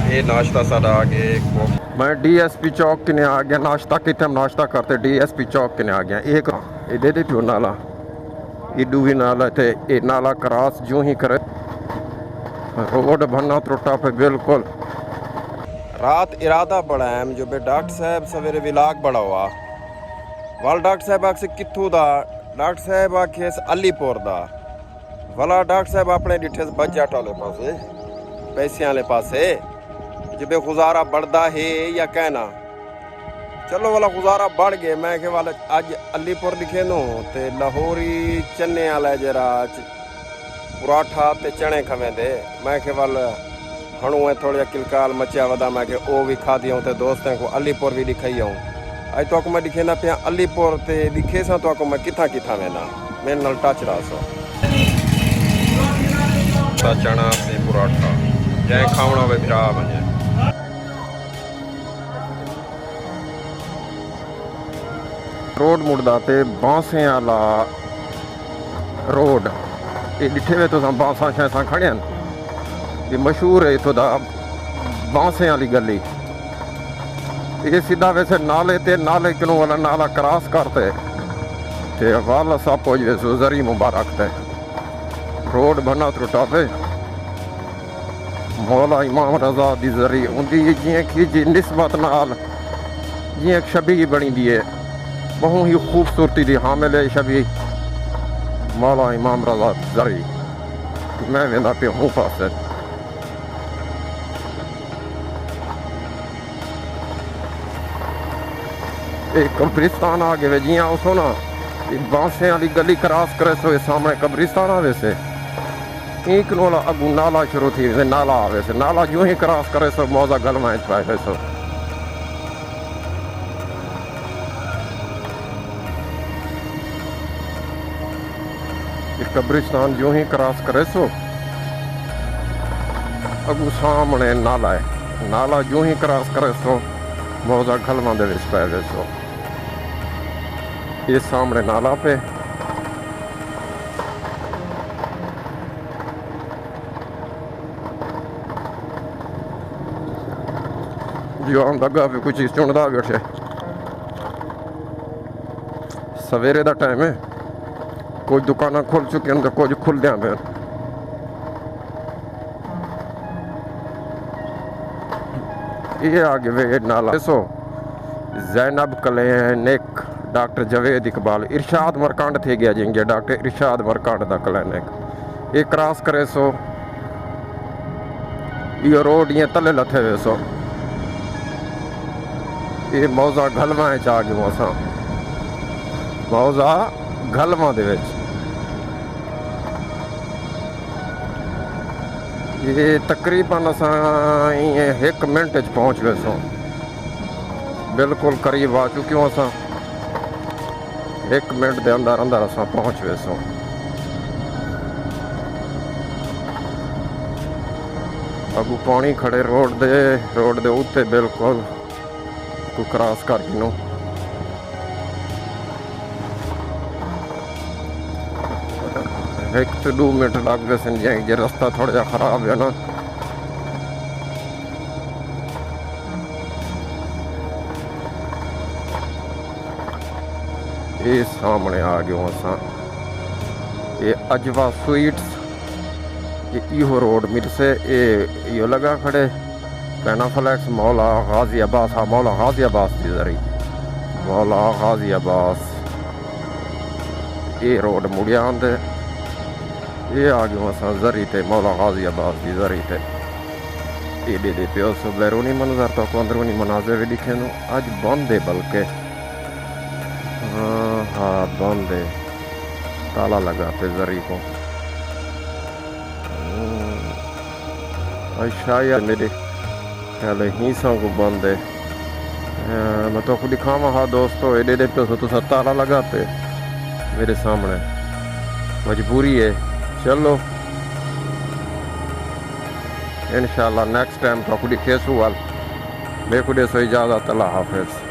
ये नाश्ता सारा आगे मैं DSP चौक किने आ गया। नाश्ता कितने हम नाश्ता करते DSP चौक किने आ गया। एक ये दे पियो नाला इडू भी नाला थे ये नाला क्रॉस जो ही करे रोड बनना त्रुटा पे बिल्कुल। रात इरादा बड़ा है जो बे डॉक्टर साहब सवेरे विलाग बड़ा हुआ वाल डॉक्टर साहब आखे कित्थू दा डॉक्टर साहब आखे अलीपुर दा वाला डॉक्टर साहब अपने डिठे बजट वाले पासे पैसे वाले पासे जिबे गुजारा बढ़ता है या कहना चलो वाला गुजारा बढ़ गए। मैं के वाला अज अलीपुर दिखे नो ते लाहौरी चने वाला जरा पराठा ते चने खवे दे। मैं के वाल हणु है थोड़ा किलकाल मचिया वदा मैं के ओ भी खादी हूँ ते दोस्तों को अलीपुर भी दिखाई हूँ। अज तो मैं दिखे ना पिया अलीपुर ते दिखे सा तो मैं किथा किथा वेना मेरे नाल टच रहा सो चना ते पराठा जै खावना वे फिरा वने। रोड मुड़दा ते बांसे वाला रोड ये डिठे वे तो बांसा शैसा खड़े ये मशहूर है इतों दा बांसे वाली गली। ये सीधा वैसे नाले ते नाले किनों वाला नाला क्रॉस करते ते वाला सब पहुंच वैसे जरी मुबारक ते रोड बना त्रुटा पे मौला इमाम रजा दी जरी उनकी जियां खींची निस्बत नाल जियां छबी बनी दी है बहुत ही खूबसूरती दी हामिल है छबी मौला इमाम रजा जरी। मैं वेंदा पे हूँ पास एक कब्रिस्तान आ गए जियां उसो ना बांसे वाली गली क्रॉस करे सो सामने कब्रिस्तान आवे से एक नोला अगू नाला शुरू थी वैसे नाला आवे से नाला यूं ही क्रॉस करे सो मौजा गलमा पाए सो। कब्रिस्तान यूं ही क्रॉस करे सो अगू सामने नाला है नाला यूं ही क्रॉस करे सो मौजा गलमा दे विच पाए सो। ये सामने नाला पे जो आम लगा भी कुछ चुनदा बैठे सवेरे का टाइम है कुछ दुकाना खुल चुकी हैं तो कुछ खुल दिया पे। ये आगे वे नाला सो जैनब क्लिनिक डॉक्टर जवेद इकबाल इरशाद मरकांड थे गया जिंगे डॉक्टर इरशाद मरकांड दा क्लिनिक ये क्रॉस करे सो ये रोड ये तले लथे वे सो ये मौजा गलमा चा गए असा मौजा गलमा दे विच ये तकरीबन असा 1 मिनट पहुँच गए सो बिल्कुल करीब आ चुके हो असा 1 मिनट के अंदर अंदर असा पहुँच गए सो। अगू पानी खड़े रोड दे उत्ते बिल्कुल को क्रॉस कर गिनो एक तो 2 मिनट लग गए सन जे रास्ता थोड़ा जा खराब है ना। ये सामने आ गए असा ये अजवा स्वीट्स ये इहो रोड मिल से ये लगा खड़े पैनाफ्लेक्स मौला गाजी अब्बास हाँ मौला गाजी अब्बास की जरी मौला गाजी अब्बास ये रोड मुड़िया आंदे ये आ गए असा जरी ते मौला गाजी अब्बास की जरी ते ये दे पियो सो बैरूनी मंजर तो अंदरूनी मनाजिर भी दिखे नो अज बंद है बल्कि हाँ बंद है ताला लगा पे जरी को शायद मेरे ख्याल हिस्सा को बंद है। मैं तो खुद दिखावा हाँ दोस्तों एडे दे पे तो ताला लगा पे मेरे सामने मजबूरी है। चलो इंशाल्लाह नेक्स्ट टाइम तो खुद खेसू वाल मेरे को दे सो इजाज़त अल्लाह हाफिज़।